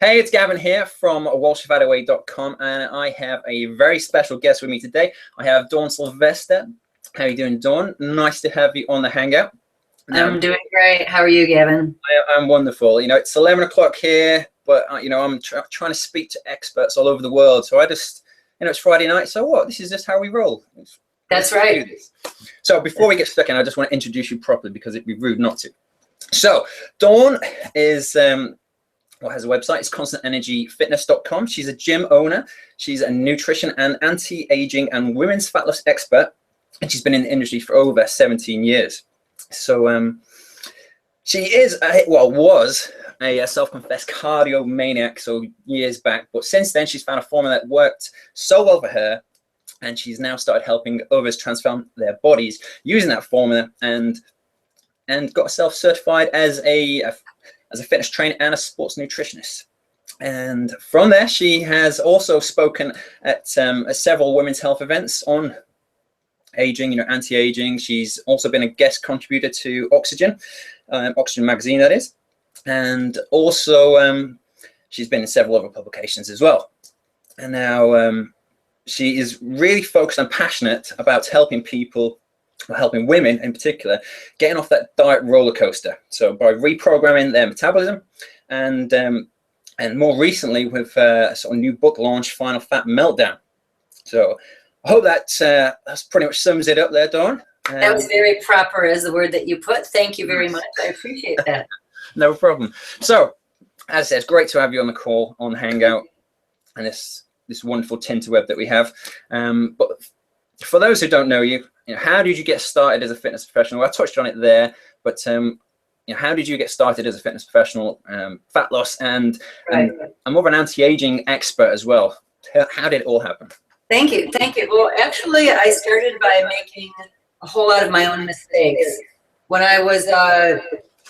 Hey, it's Gavin here from walshfataway.com, and I have a very special guest with me today. I have Dawn Sylvester. How are you doing, Dawn? Nice to have you on the Hangout. I'm doing great. How are you, Gavin? I'm wonderful. You know, it's 11 o'clock here, but, I'm trying to speak to experts all over the world. So I just, it's Friday night, so what? This is just how we roll. That's right. So before we get stuck in, I just want to introduce you properly because it'd be rude not to. So Dawn is... has a website. It's constantenergyfitness.com. She's a gym owner. She's a nutrition and anti-aging and women's fat loss expert, and she's been in the industry for over 17 years. So she is was a self-confessed cardio maniac, so years back, but since then she's found a formula that worked so well for her, and she's now started helping others transform their bodies using that formula, and got herself certified as a fitness trainer and a sports nutritionist. And from there, she has also spoken at several women's health events on aging, anti-aging. She's also been a guest contributor to Oxygen magazine, that is. And also, she's been in several other publications as well. And now she is really focused and passionate about helping people, helping women in particular, getting off that diet roller coaster. So by reprogramming their metabolism, and more recently with a sort of new book launch, Final Fat Meltdown. So I hope that's pretty much sums it up there, Dawn. That was very proper as the word that you put. Thank you very much. I appreciate that. No problem. So as I said, it's great to have you on the call on Hangout and this wonderful tinterweb that we have. But for those who don't know you, how did you get started as a fitness professional? Well, I touched on it there, but how did you get started as a fitness professional, fat loss, and I'm more of an anti-aging expert as well. How did it all happen? Thank you. Thank you. Well, actually, I started by making a whole lot of my own mistakes. When I was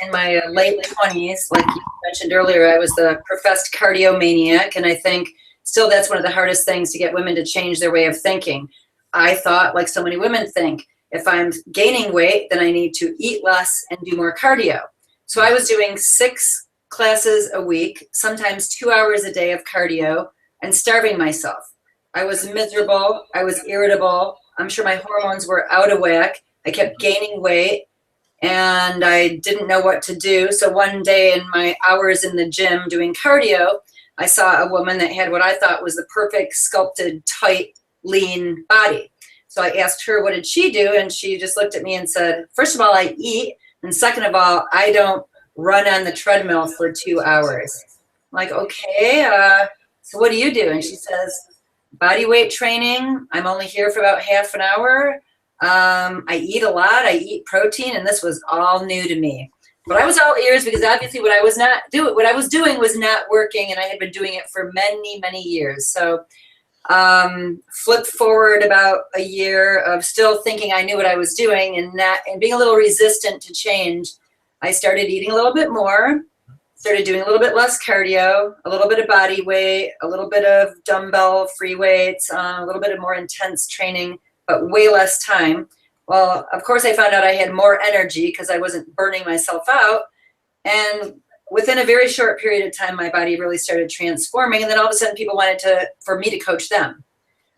in my late 20s, like you mentioned earlier, I was the professed cardio maniac, and I think still that's one of the hardest things to get women to change their way of thinking. I thought, like so many women think, if I'm gaining weight, then I need to eat less and do more cardio. So I was doing 6 classes a week, sometimes 2 hours a day of cardio, and starving myself. I was miserable. I was irritable. I'm sure my hormones were out of whack. I kept gaining weight, and I didn't know what to do. So one day in my hours in the gym doing cardio, I saw a woman that had what I thought was the perfect sculpted, tight, lean body. So I asked her, what did she do? And she just looked at me and said, first of all, I eat. And second of all, I don't run on the treadmill for 2 hours. I'm like, okay, so what do you do? And she says, body weight training. I'm only here for about half an hour. I eat a lot. I eat protein. And this was all new to me. But I was all ears because obviously what I was doing was not working. And I had been doing it for many, many years. So flip forward about a year of still thinking I knew what I was doing and being a little resistant to change. I started eating a little bit more, started doing a little bit less cardio, a little bit of body weight, a little bit of dumbbell free weights, a little bit of more intense training, but way less time. Well, of course I found out I had more energy because I wasn't burning myself out. And within a very short period of time, my body really started transforming. And then all of a sudden people wanted for me to coach them.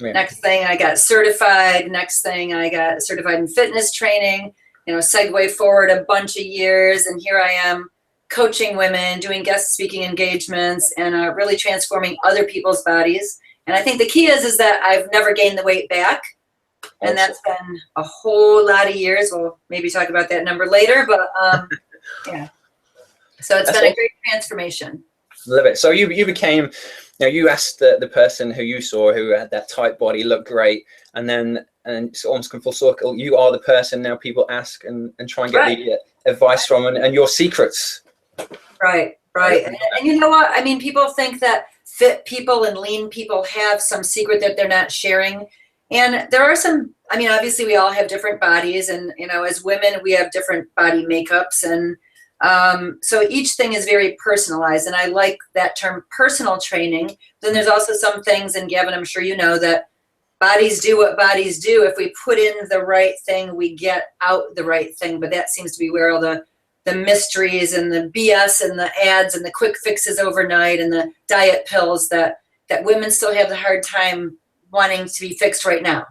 Yeah. Next thing I got certified. Next thing I got certified in fitness training, segue forward a bunch of years. And here I am coaching women, doing guest speaking engagements, and really transforming other people's bodies. And I think the key is that I've never gained the weight back. And that's been a whole lot of years. We'll maybe talk about that number later, but yeah. So it's been a great transformation. Love it. So you became, you asked the person who you saw who had that tight body, looked great, and it's almost come full circle. You are the person now people ask and try and get the advice from and your secrets. Right. And you know what? I mean, people think that fit people and lean people have some secret that they're not sharing. And there are some, obviously we all have different bodies, and, as women, we have different body makeups, and so each thing is very personalized, and I like that term personal training. Then there's also some things, and Gavin, I'm sure you know, that bodies do what bodies do. If we put in the right thing, we get out the right thing. But that seems to be where all the the mysteries and the BS and the ads and the quick fixes overnight and the diet pills that women still have the hard time wanting to be fixed right now.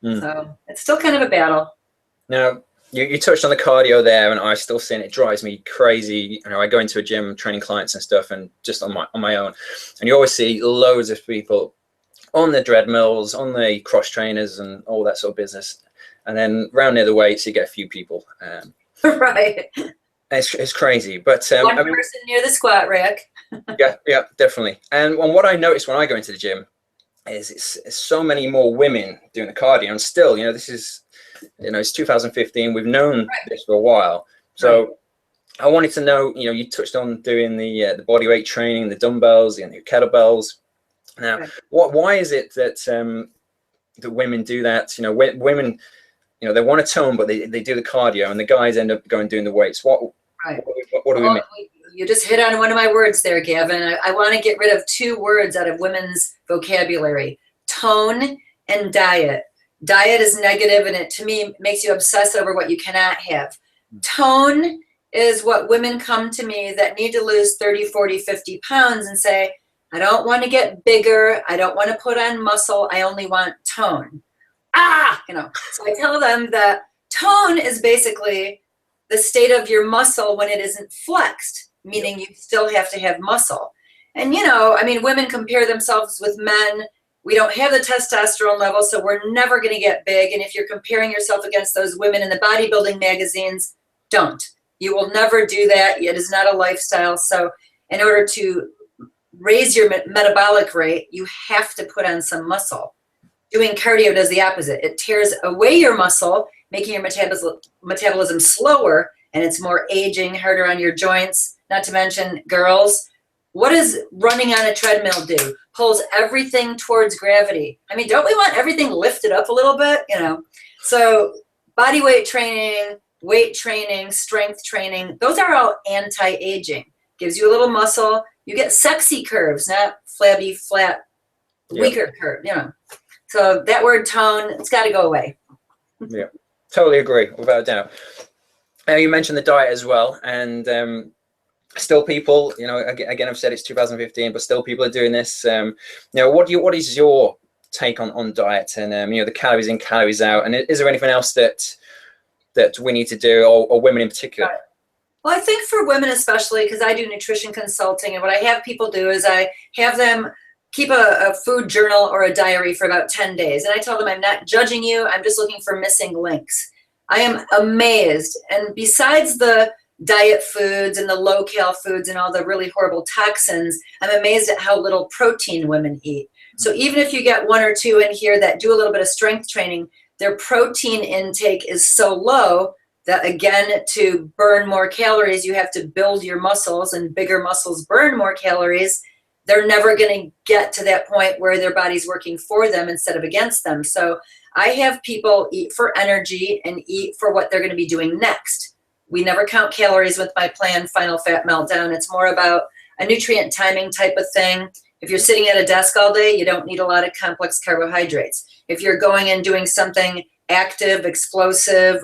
So it's still kind of a battle. Now, you touched on the cardio there, and I still see it drives me crazy. You know, I go into a gym training clients and stuff, and just on my own, and you always see loads of people on the treadmills, on the cross trainers, and all that sort of business. And then round near the weights, you get a few people. Right. It's crazy, but one person near the squat rack. yeah, definitely. And what I noticed when I go into the gym is it's so many more women doing the cardio, and still, you know, this is, you know, it's 2015. We've known this for a while. So I wanted to know, you know, you touched on doing the body weight training, the dumbbells, and the kettlebells. Now, why is it that that women do that? You know, women, you know, they want to tone, but they do the cardio, and the guys end up doing the weights. What do we mean? You just hit on one of my words there, Gavin. I want to get rid of two words out of women's vocabulary: tone and diet. Diet is negative, and it, to me, makes you obsess over what you cannot have. Tone is what women come to me that need to lose 30, 40, 50 pounds and say, I don't want to get bigger. I don't want to put on muscle. I only want tone. You know, so I tell them that tone is basically the state of your muscle when it isn't flexed, meaning you still have to have muscle. And, you know, I mean, women compare themselves with men. We don't have the testosterone level, so we're never going to get big. And if you're comparing yourself against those women in the bodybuilding magazines, don't. You will never do that. It is not a lifestyle. So in order to raise your metabolic rate, you have to put on some muscle. Doing cardio does the opposite. It tears away your muscle, making your metabolism slower, and it's more aging, harder on your joints. Not to mention, girls, what does running on a treadmill do? Pulls everything towards gravity. I mean, don't we want everything lifted up a little bit? You know, so body weight training, strength training, those are all anti-aging. Gives you a little muscle. You get sexy curves, not flabby, flat, weaker curve, you know. So that word tone, it's got to go away. Yeah, totally agree, without a doubt. You mentioned the diet as well, and still people, you know, again, I've said it's 2015, but still people are doing this. You know, what is your take on diet and, you know, the calories in, calories out? And is there anything else that we need to do, or women in particular? Right. Well, I think for women especially, because I do nutrition consulting, and what I have people do is I have them keep a food journal or a diary for about 10 days. And I tell them, I'm not judging you. I'm just looking for missing links. I am amazed. And besides the diet foods and the low-cal foods and all the really horrible toxins, I'm amazed at how little protein women eat. So even if you get one or two in here that do a little bit of strength training, their protein intake is so low that, again, to burn more calories, you have to build your muscles, and bigger muscles burn more calories. They're never going to get to that point where their body's working for them instead of against them. So I have people eat for energy and eat for what they're going to be doing next. We never count calories with my plan, Final Fat Meltdown. It's more about a nutrient timing type of thing. If you're sitting at a desk all day, you don't need a lot of complex carbohydrates. If you're going and doing something active, explosive,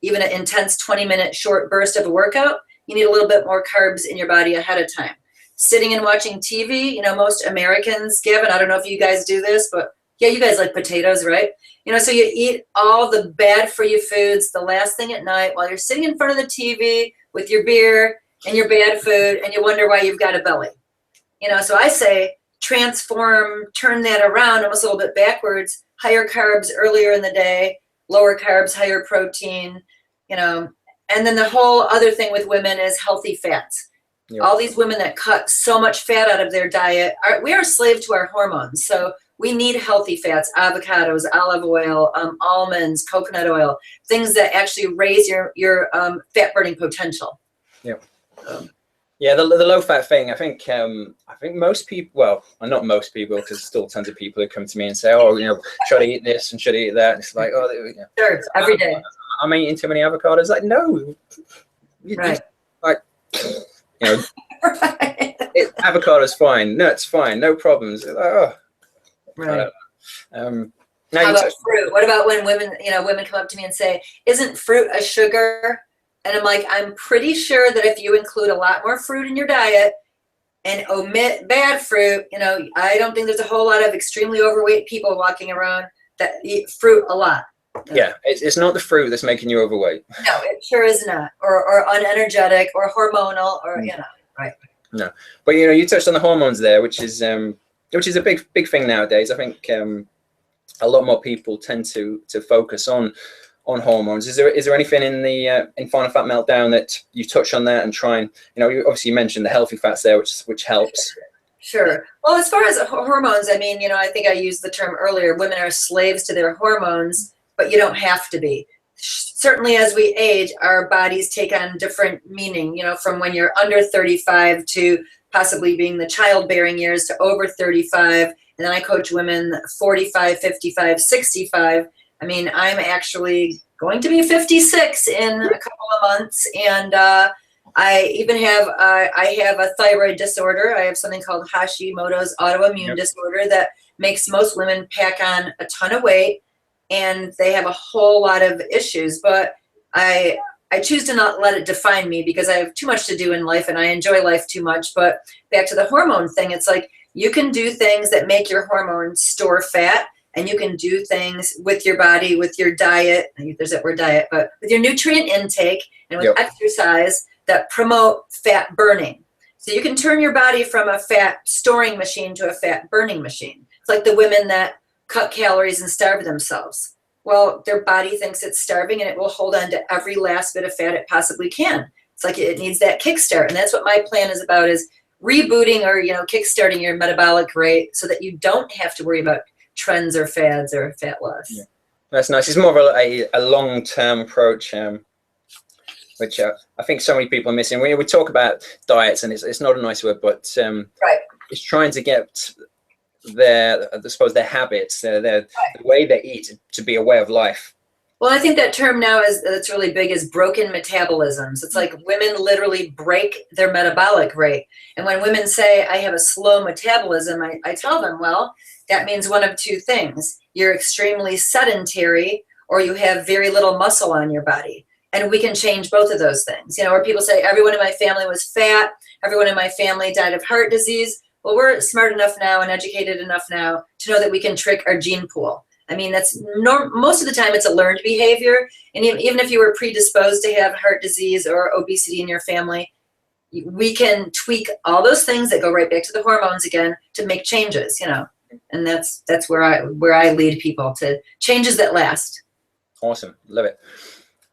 even an intense 20-minute short burst of a workout, you need a little bit more carbs in your body ahead of time. Sitting and watching TV, you know, most Americans, Gavin, I don't know if you guys do this, but yeah, you guys like potatoes, right? You know, so you eat all the bad for you foods the last thing at night while you're sitting in front of the TV with your beer and your bad food, and you wonder why you've got a belly. You know, so I say transform, turn that around almost a little bit backwards, higher carbs earlier in the day, lower carbs, higher protein, you know. And then the whole other thing with women is healthy fats. Yep. All these women that cut so much fat out of their diet, we are a slave to our hormones. So we need healthy fats, avocados, olive oil, almonds, coconut oil, things that actually raise your fat burning potential. Yeah. Yeah, the low fat thing. I think most people, well, not most people, because there's still tons of people who come to me and say, oh, you know, should I eat this and should I eat that? And it's like, oh, you know, sure, every day. I'm eating too many avocados. Like, no, right. Like, you know, right. Avocado's fine, nuts fine, no problems. Like, oh, right. Now how about fruit? What about when women come up to me and say, isn't fruit a sugar? And I'm like, I'm pretty sure that if you include a lot more fruit in your diet and omit bad fruit, you know, I don't think there's a whole lot of extremely overweight people walking around that eat fruit a lot. Yeah, it's not the fruit that's making you overweight. No, it sure is not. Or unenergetic or hormonal or, you know, right. No, but you know, you touched on the hormones there, which is a big thing nowadays. I think a lot more people tend to focus on hormones. Is there anything in the in Final Fat Meltdown that you touch on that and try and, you know, you obviously mentioned the healthy fats there, which helps. Sure. Well, as far as hormones, I mean, you know, I think I used the term earlier, women are slaves to their hormones, but you don't have to be. Certainly as we age, our bodies take on different meaning, you know, from when you're under 35 to possibly being the childbearing years to over 35. And then I coach women 45, 55, 65. I mean, I'm actually going to be 56 in a couple of months. And I even have, I have a thyroid disorder. I have something called Hashimoto's autoimmune disorder that makes most women pack on a ton of weight. And they have a whole lot of issues, but I choose to not let it define me because I have too much to do in life and I enjoy life too much. But back to the hormone thing, it's like you can do things that make your hormones store fat, and you can do things with your body, with your diet, there's that word diet, but with your nutrient intake and with exercise that promote fat burning. So you can turn your body from a fat storing machine to a fat burning machine. It's like the women that cut calories and starve themselves. Well, their body thinks it's starving and it will hold on to every last bit of fat it possibly can. It's like it needs that kickstart. And that's what my plan is about, is rebooting or, you know, kickstarting your metabolic rate so that you don't have to worry about trends or fads or fat loss. Yeah. That's nice. It's more of a long-term approach, which I think so many people are missing. We talk about diets, and it's not a nice word, but it's trying to get their habits, the way they eat to be a way of life. Well, I think that term now that's really big is broken metabolisms. It's like women literally break their metabolic rate. And when women say, I have a slow metabolism, I tell them, well, that means one of two things. You're extremely sedentary or you have very little muscle on your body. And we can change both of those things. You know, where people say, everyone in my family was fat, everyone in my family died of heart disease. Well, we're smart enough now and educated enough now to know that we can trick our gene pool. I mean, that's most of the time it's a learned behavior. And even if you were predisposed to have heart disease or obesity in your family, we can tweak all those things that go right back to the hormones again to make changes, you know. And that's where I lead people to changes that last. Awesome. Love it.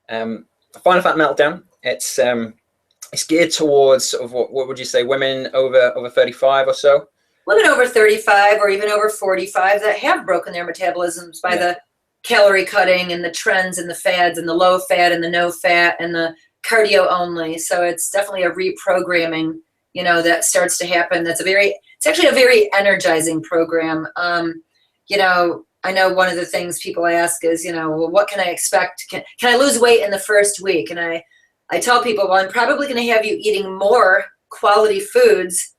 Final Fat Meltdown. It's geared towards sort of what would you say, women over 35 or so? Women over 35 or even over 45 that have broken their metabolisms by the calorie cutting and the trends and the fads and the low fat and the no fat and the cardio only. So it's definitely a reprogramming, you know, that starts to happen. It's actually a very energizing program. You know, I know one of the things people ask is, you know, well, what can I expect? Can I lose weight in the first week? And I tell people, well, I'm probably going to have you eating more quality foods,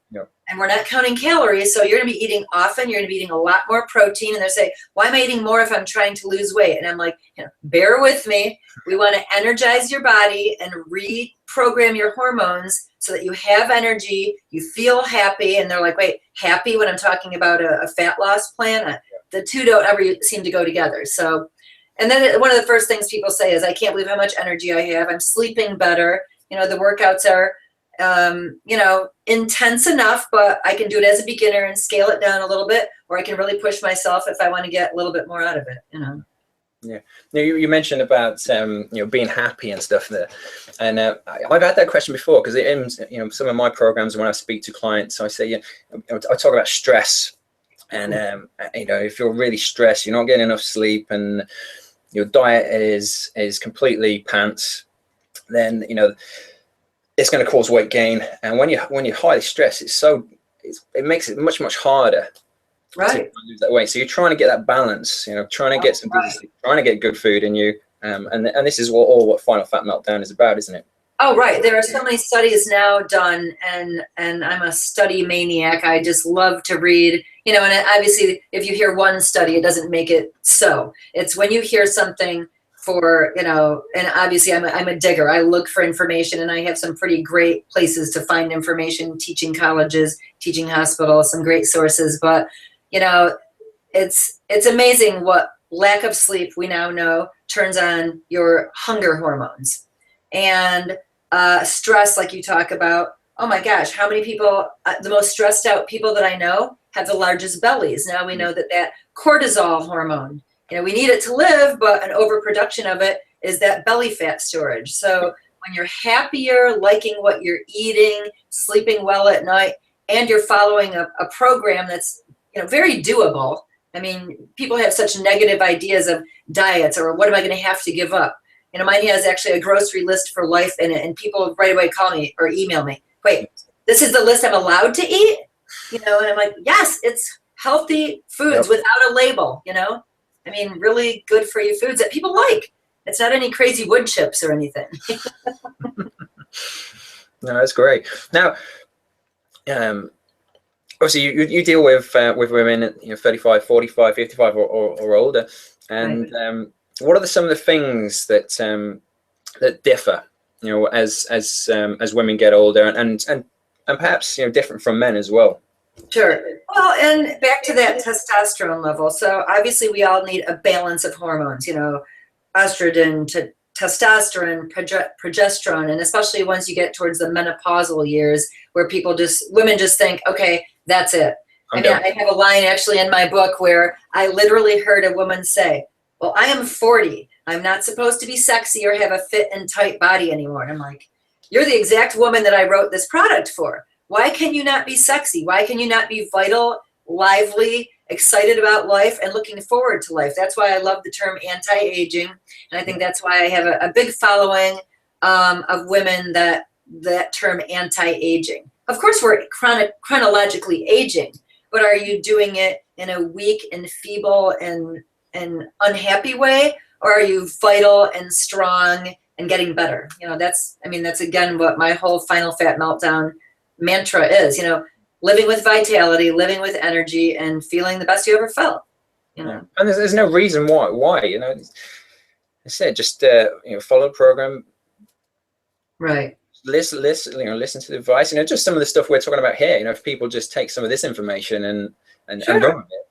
and we're not counting calories. So you're going to be eating often. You're going to be eating a lot more protein. And they say, why am I eating more if I'm trying to lose weight? And I'm like, you know, bear with me. We want to energize your body and reprogram your hormones so that you have energy, you feel happy. And they're like, wait, happy when I'm talking about a fat loss plan? The two don't ever seem to go together. So, and then one of the first things people say is, I can't believe how much energy I have. I'm sleeping better. You know, the workouts are, you know, intense enough, but I can do it as a beginner and scale it down a little bit, or I can really push myself if I want to get a little bit more out of it, you know. Yeah. You mentioned about, you know, being happy and stuff there. And I've had that question before because you know, some of my programs when I speak to clients, I say, I talk about stress. And, you know, if you're really stressed, you're not getting enough sleep and your diet is completely pants, then, you know, it's going to cause weight gain. And when you're highly stressed, it makes it much harder to lose that weight. So you're trying to get that balance, you know, trying to get some good sleep, trying to get good food in you. And this is what Final Fat Meltdown is about, isn't it? Oh, right. There are so many studies now done, and I'm a study maniac. I just love to read, you know, and obviously if you hear one study, it doesn't make it so. It's when you hear something for, you know, and obviously I'm a digger. I look for information, and I have some pretty great places to find information, teaching colleges, teaching hospitals, some great sources. But, you know, it's amazing what lack of sleep, we now know, turns on your hunger hormones. And stress, like you talk about, oh my gosh, how many people, the most stressed out people that I know have the largest bellies. Now we know that cortisol hormone, you know, we need it to live, but an overproduction of it is that belly fat storage. So when you're happier, liking what you're eating, sleeping well at night, and you're following a program that's, you know, very doable. I mean, people have such negative ideas of diets, or what am I going to have to give up? You know, mine has actually a grocery list for life in it, and people right away call me or email me, wait, this is the list I'm allowed to eat? You know, and I'm like, yes, it's healthy foods without a label, you know? I mean, really good for you foods that people like. It's not any crazy wood chips or anything. No, that's great. Now, obviously you deal with women, you know, 35, 45, 55 or older. And right. What are some of the things that that differ, you know, as women get older, and perhaps, you know, different from men as well? Sure. Well, and back to that testosterone level. So obviously we all need a balance of hormones, you know, estrogen to testosterone, progesterone, and especially once you get towards the menopausal years where women just think, okay, that's it. I mean, I have a line actually in my book where I literally heard a woman say, well, I am 40. I'm not supposed to be sexy or have a fit and tight body anymore. And I'm like, you're the exact woman that I wrote this product for. Why can you not be sexy? Why can you not be vital, lively, excited about life, and looking forward to life? That's why I love the term anti-aging. And I think that's why I have a big following of women that term anti-aging. Of course, we're chronologically aging, but are you doing it in a weak and feeble and unhappy way? Or are you vital and strong and getting better? You know, that's again what my whole Final Fat Meltdown mantra is, you know, living with vitality, living with energy, and feeling the best you ever felt, you know. And there's no reason why, you know. I said, just you know, follow the program, right? Listen, you know, listen to the advice. You know, just some of the stuff we're talking about here. You know, if people just take some of this information and run with it.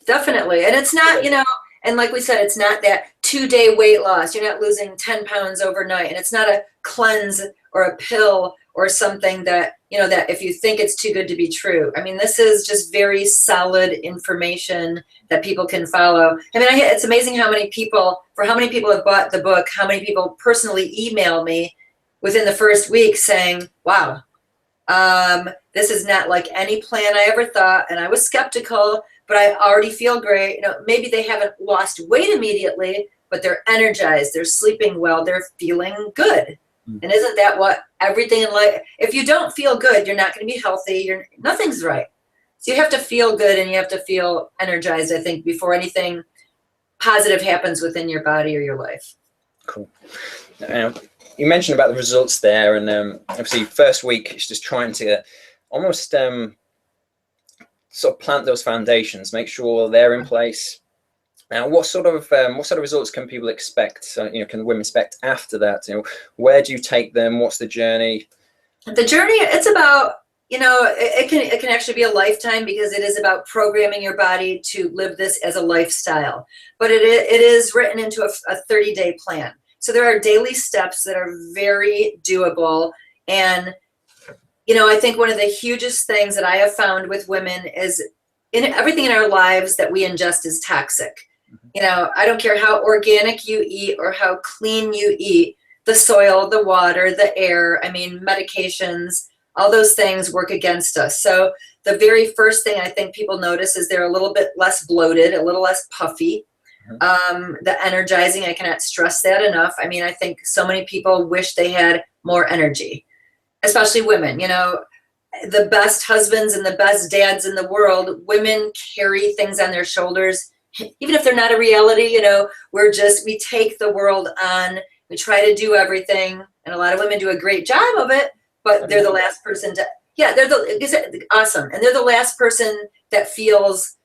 Definitely, and it's not, you know, and like we said, it's not that 2-day weight loss. You're not losing 10 pounds overnight, and it's not a cleanse or a pill or something that, you know, that if you think it's too good to be true. I mean, this is just very solid information that people can follow. I mean, it's amazing how many people have bought the book, how many people personally email me within the first week saying, wow, this is not like any plan I ever thought, and I was skeptical, but I already feel great. You know, maybe they haven't lost weight immediately, but they're energized, they're sleeping well, they're feeling good. And isn't that what everything in life, if you don't feel good, you're not going to be healthy, nothing's right. So you have to feel good and you have to feel energized, I think, before anything positive happens within your body or your life. Cool. You mentioned about the results there, and obviously first week is just trying to almost sort of plant those foundations, make sure they're in place. Now, what sort of results can people expect? You know, can women expect after that? You know, where do you take them? What's the journey? The journey, it's about, you know, it can actually be a lifetime, because it is about programming your body to live this as a lifestyle. But it is written into a 30-day plan. So there are daily steps that are very doable. And, you know, I think one of the hugest things that I have found with women is everything in our lives that we ingest is toxic. You know, I don't care how organic you eat or how clean you eat, the soil, the water, the air, I mean, medications, all those things work against us. So the very first thing I think people notice is they're a little bit less bloated, a little less puffy. The energizing, I cannot stress that enough. I mean, I think so many people wish they had more energy, especially women. You know, the best husbands and the best dads in the world, women carry things on their shoulders. Even if they're not a reality, you know, we take the world on, we try to do everything, and a lot of women do a great job of it, but they're the last person to, awesome. And they're the last person that feels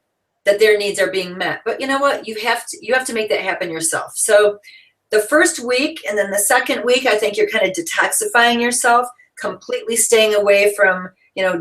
that their needs are being met. But you know what? You have to make that happen yourself. So the first week and then the second week, I think you're kind of detoxifying yourself, completely staying away from,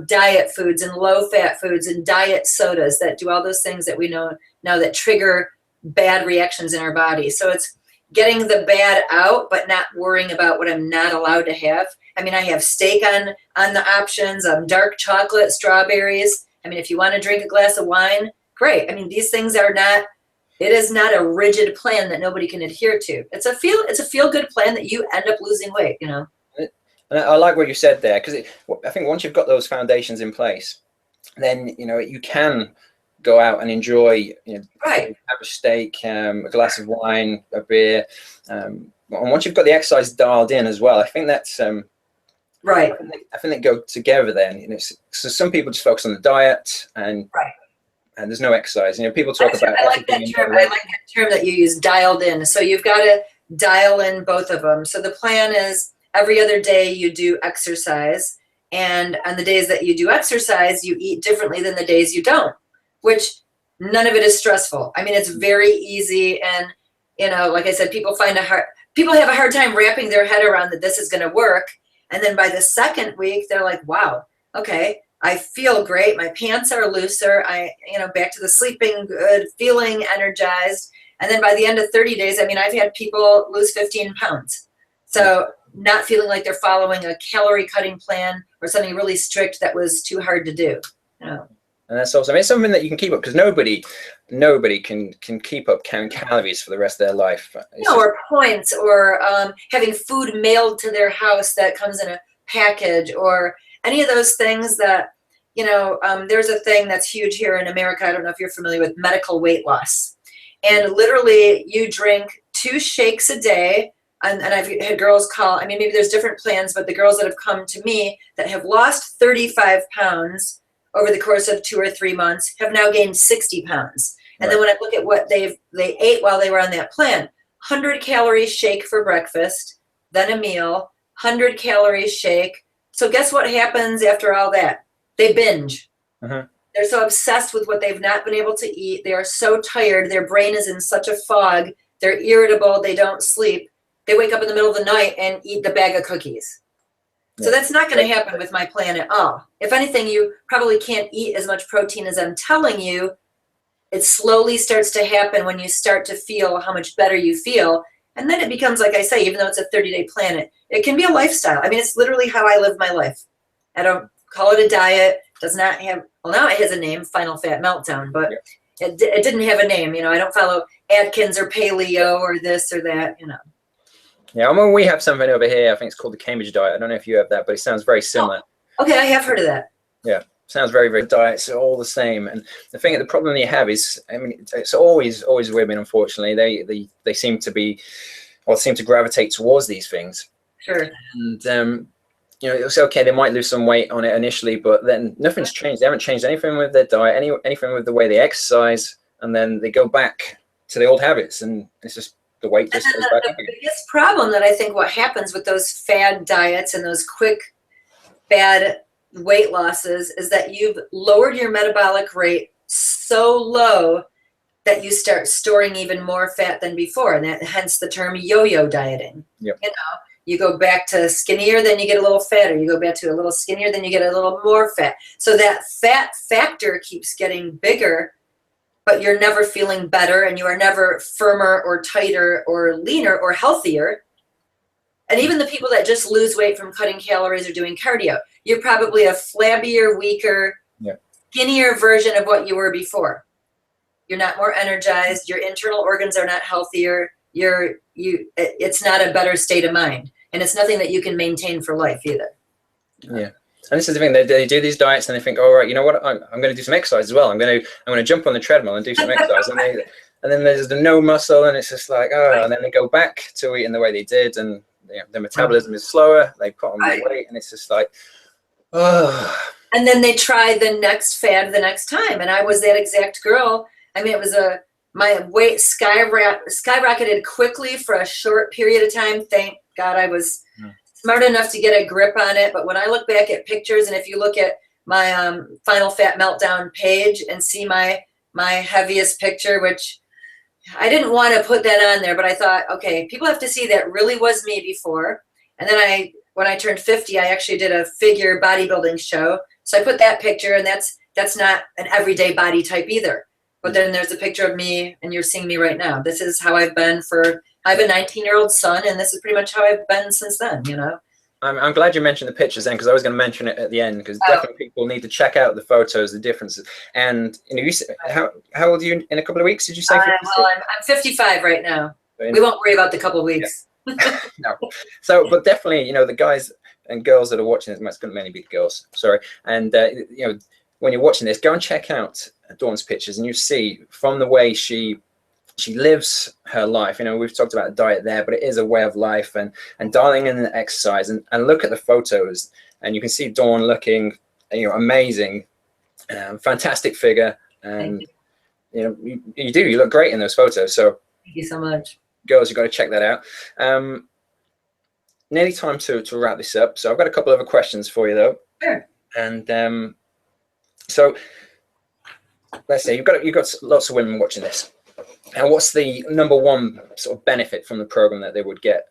diet foods and low fat foods and diet sodas that do all those things that we know now that trigger bad reactions in our body. So it's getting the bad out, but not worrying about what I'm not allowed to have. I mean, I have steak on the options, dark chocolate, strawberries. I mean, if you want to drink a glass of wine, great. I mean, these things are not, it is not a rigid plan that nobody can adhere to. It's a feel good plan that you end up losing weight, And I like what you said there, because I think once you've got those foundations in place, then, you can go out and enjoy, right. Have a steak, a glass of wine, a beer. And once you've got the exercise dialed in as well, I think that's, right. I think they go together then. So some people just focus on the diet and there's no exercise. People talk about. I like that term. I like that term that you use, dialed in. So you've got to dial in both of them. So the plan is every other day you do exercise, and on the days that you do exercise, you eat differently than the days you don't. Which none of it is stressful. I mean, it's very easy, and like I said, people have a hard time wrapping their head around that this is going to work. And then by the second week, they're like, wow, okay, I feel great. My pants are looser. Back to the sleeping good, feeling energized. And then by the end of 30 days, I mean, I've had people lose 15 pounds. So not feeling like they're following a calorie cutting plan or something really strict that was too hard to do. And that's awesome. It's something that you can keep up, because nobody can keep up counting calories for the rest of their life. Or points, or having food mailed to their house that comes in a package, or any of those things that, there's a thing that's huge here in America. I don't know if you're familiar with medical weight loss. And literally you drink 2 shakes a day. And I've had girls call, I mean, maybe there's different plans, but the girls that have come to me that have lost 35 pounds over the course of 2 or 3 months have now gained 60 pounds. And then when I look at what they ate while they were on that plan, 100 calorie shake for breakfast, then a meal, 100 calorie shake. So guess what happens after all that? They binge. Uh-huh. They're so obsessed with what they've not been able to eat. They are so tired. Their brain is in such a fog. They're irritable. They don't sleep. They wake up in the middle of the night and eat the bag of cookies. So that's not going to happen with my plan at all. If anything, you probably can't eat as much protein as I'm telling you. It slowly starts to happen when you start to feel how much better you feel. And then it becomes, like I say, even though it's a 30-day plan, it can be a lifestyle. I mean, it's literally how I live my life. I don't call it a diet. Does not have, well, now it has a name, Final Fat Meltdown, but it didn't have a name. I don't follow Atkins or paleo or this or that, Yeah, I mean, we have something over here. I think it's called the Cambridge diet. I don't know if you have that, but it sounds very similar. Oh, okay, I have heard of that. Yeah, sounds very, very diets are all the same. And the problem you have is, I mean, it's always women. Unfortunately, they seem to gravitate towards these things. Sure. And it's okay. They might lose some weight on it initially, but then nothing's changed. They haven't changed anything with their diet, anything with the way they exercise, and then they go back to the old habits, and it's just. The weight just goes back up again. The biggest problem that I think what happens with those fad diets and those quick bad weight losses is that you've lowered your metabolic rate so low that you start storing even more fat than before, and hence the term yo-yo dieting. Yep. You go back to skinnier, then you get a little fatter. You go back to a little skinnier, then you get a little more fat. So that fat factor keeps getting bigger, but you're never feeling better, and you are never firmer or tighter or leaner or healthier. And even the people that just lose weight from cutting calories or doing cardio, you're probably a flabbier, weaker, skinnier version of what you were before. You're not more energized. Your internal organs are not healthier. It's not a better state of mind, and it's nothing that you can maintain for life either. Yeah. And this is the thing, they do these diets and they think, all right, you know what, I'm going to do some exercise as well. I'm going to jump on the treadmill and do some exercise. And then there's the no muscle, and it's just like, and then they go back to eating the way they did, and their metabolism is slower. They put on more weight, and it's just like, And then they try the next fad the next time. And I was that exact girl. I mean, it was my weight skyrocketed quickly for a short period of time. Thank God I was smart enough to get a grip on it. But when I look back at pictures, and if you look at my Final Fat Meltdown page and see my heaviest picture, which I didn't want to put that on there, but I thought, okay, people have to see that really was me before. And then when I turned 50, I actually did a figure bodybuilding show. So I put that picture, and that's not an everyday body type either. But then there's a picture of me, and you're seeing me right now. This is how I've been I have a 19-year-old son, and this is pretty much how I've been since then, you know? I'm glad you mentioned the pictures then, because I was going to mention it at the end, because definitely people need to check out the photos, the differences. And you know, how old are you in a couple of weeks? Did you say? Well, I'm 55 right now. We won't worry about the couple of weeks. Yeah. No. So, but definitely, you know, the guys and girls that are watching this, it's going to mainly be girls. Sorry. And you know, when you're watching this, go and check out Dawn's pictures, and you see from the way she lives her life. You know, we've talked about diet there, but it is a way of life, and dialing in the exercise, and look at the photos, and you can see Dawn looking, you know, amazing, fantastic figure, and you know, you look great in those photos. So thank you so much, girls. You've got to check that out. Nearly time to wrap this up. So I've got a couple other questions for you though. Sure. And so let's say you've got lots of women watching this. And what's the number one sort of benefit from the program that they would get?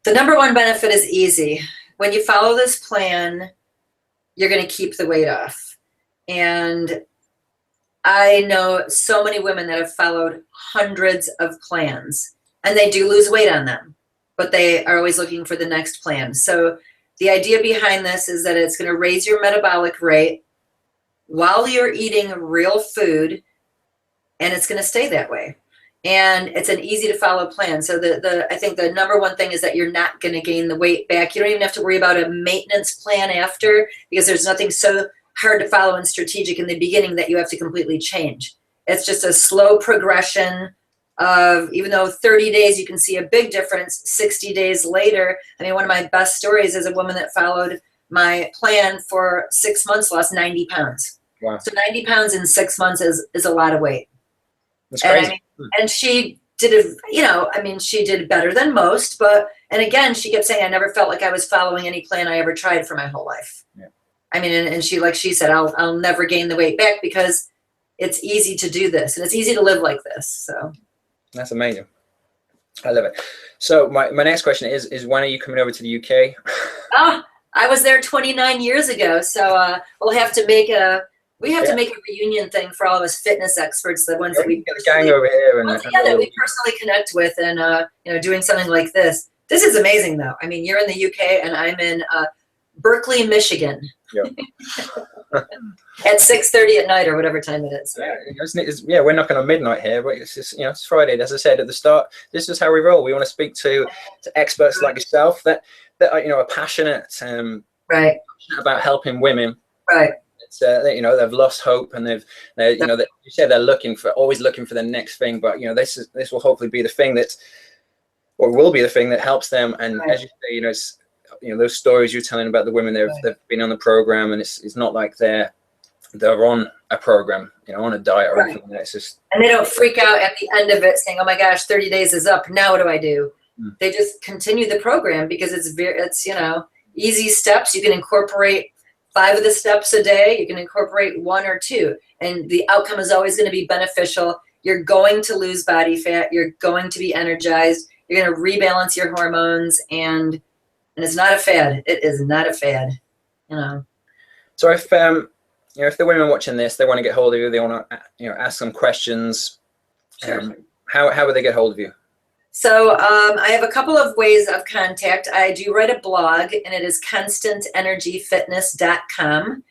The number one benefit is easy. When you follow this plan, you're going to keep the weight off. And I know so many women that have followed hundreds of plans, and they do lose weight on them, but they are always looking for the next plan. So the idea behind this is that it's going to raise your metabolic rate while you're eating real food, and it's going to stay that way. And it's an easy to follow plan. So I think the number one thing is that you're not going to gain the weight back. You don't even have to worry about a maintenance plan after, because there's nothing so hard to follow and strategic in the beginning that you have to completely change. It's just a slow progression of, even though 30 days you can see a big difference, 60 days later. I mean, one of my best stories is a woman that followed my plan for 6 months, lost 90 pounds. Wow. So 90 pounds in 6 months is a lot of weight. That's crazy. And, and she did, she did better than most, and again, she kept saying, I never felt like I was following any plan I ever tried for my whole life. Yeah. I mean, and she, like she said, I'll never gain the weight back because it's easy to do this, and it's easy to live like this. So that's amazing. I love it. So my next question is when are you coming over to the UK? I was there 29 years ago. So we'll have to make to make a reunion thing for all of us fitness experts, the ones that we get a gang over here and that we personally connect with, and doing something like this. This is amazing, though. I mean, you're in the UK and I'm in Berkeley, Michigan. Yep. At 6:30 at night or whatever time it is. Yeah, we're not going to midnight here, but it's just, it's Friday. As I said at the start, this is how we roll. We want to speak to experts like yourself that are passionate, right, about helping women. Right. It's they've lost hope, and you said they're always looking for the next thing, but this will hopefully be the thing will be the thing that helps them. And right. As you say, it's, those stories you're telling about the women they've been on the program, and it's not like they're on a program, on a diet or anything like that. It's just, and they don't freak out at the end of it saying, oh my gosh, 30 days is up, now what do I do? They just continue the program because it's easy steps. You can incorporate 5 of the steps a day. You can incorporate 1 or 2, and the outcome is always going to be beneficial. You're going to lose body fat. You're going to be energized. You're going to rebalance your hormones, and it's not a fad. It is not a fad. So if if the women watching this, they want to get hold of you, they want to ask some questions. Sure. How would they get hold of you? So I have a couple of ways of contact. I do write a blog, and it is constantenergyfitness.com.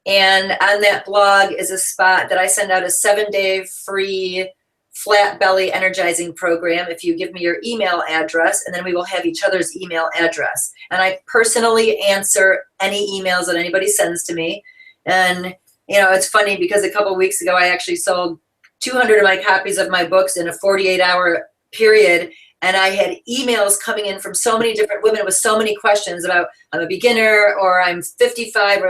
And on that blog is a spot that I send out a 7-day free flat belly energizing program if you give me your email address, and then we will have each other's email address. And I personally answer any emails that anybody sends to me. And, it's funny because a couple of weeks ago, I actually sold 200 of my copies of my books in a 48-hour period, and I had emails coming in from so many different women with so many questions about, I'm a beginner, or I'm 55,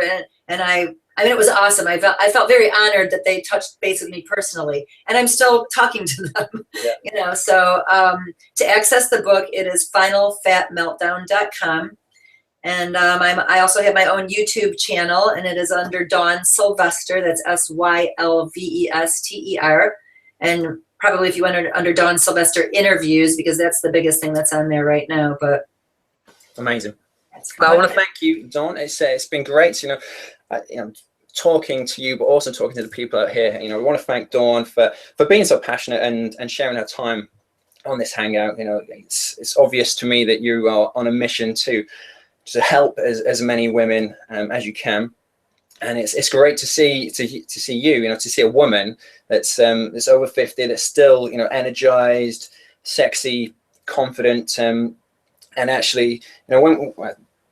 and it was awesome. I felt very honored that they touched base with me personally, and I'm still talking to them. Yeah. So to access the book, it is finalfatmeltdown.com. And I also have my own YouTube channel, and it is under Dawn Sylvester. That's Sylvester. And probably if you went under Dawn Sylvester interviews, because that's the biggest thing that's on there right now. But amazing. Well, I want to thank you, Dawn. It's been great, talking to you, but also talking to the people out here. We want to thank Dawn for being so passionate and sharing her time on this hangout. It's obvious to me that you are on a mission to help as many women as you can. And it's great to see you, to see a woman that's over 50, that's still, energized, sexy, confident, and actually, when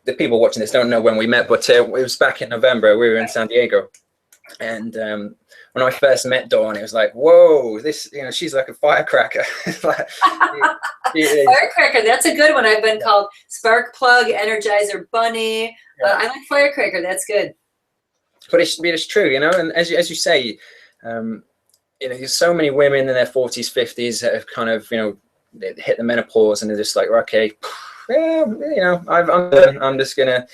the people watching this don't know when we met, but it was back in November. We were in San Diego, and when I first met Dawn, it was like, whoa, this, she's like a firecracker. Firecracker, that's a good one. I've been called Spark Plug, Energizer Bunny. I like Firecracker. That's good. But it's true, and as you say, there's so many women in their 40s, 50s that have kind of, they hit the menopause and they're just like, okay, yeah, I'm just gonna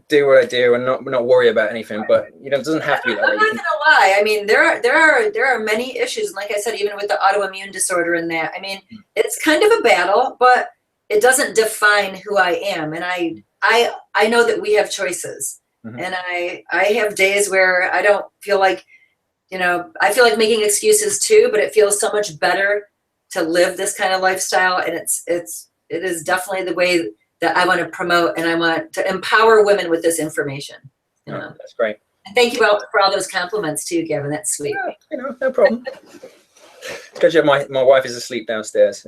do what I do and not worry about anything. But it doesn't have to be that way. I'm not gonna lie. I mean, there are many issues, and like I said, even with the autoimmune disorder and that, I mean, it's kind of a battle, but it doesn't define who I am. And I know that we have choices. Mm-hmm. And I have days where I don't feel like, I feel like making excuses too, but it feels so much better to live this kind of lifestyle. And it is definitely the way that I want to promote, and I want to empower women with this information. That's great. And thank you for all those compliments too, Gavin. That's sweet. Yeah, no problem. Because my wife is asleep downstairs.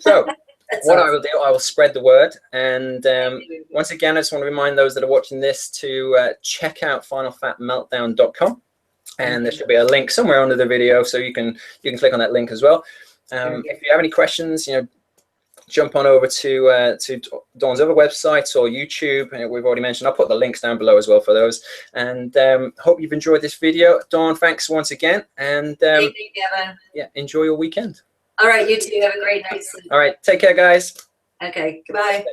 So what I will do, I will spread the word. And once again, I just want to remind those that are watching this to check out finalfatmeltdown.com. And there should be a link somewhere under the video, so you can click on that link as well. If you have any questions, jump on over to Dawn's other websites or YouTube. We've already mentioned. I'll put the links down below as well for those. And hope you've enjoyed this video. Dawn, thanks once again. And thank you, Gavin. Yeah, enjoy your weekend. All right, you too. Have a great night's sleep. All right, take care, guys. Okay, goodbye.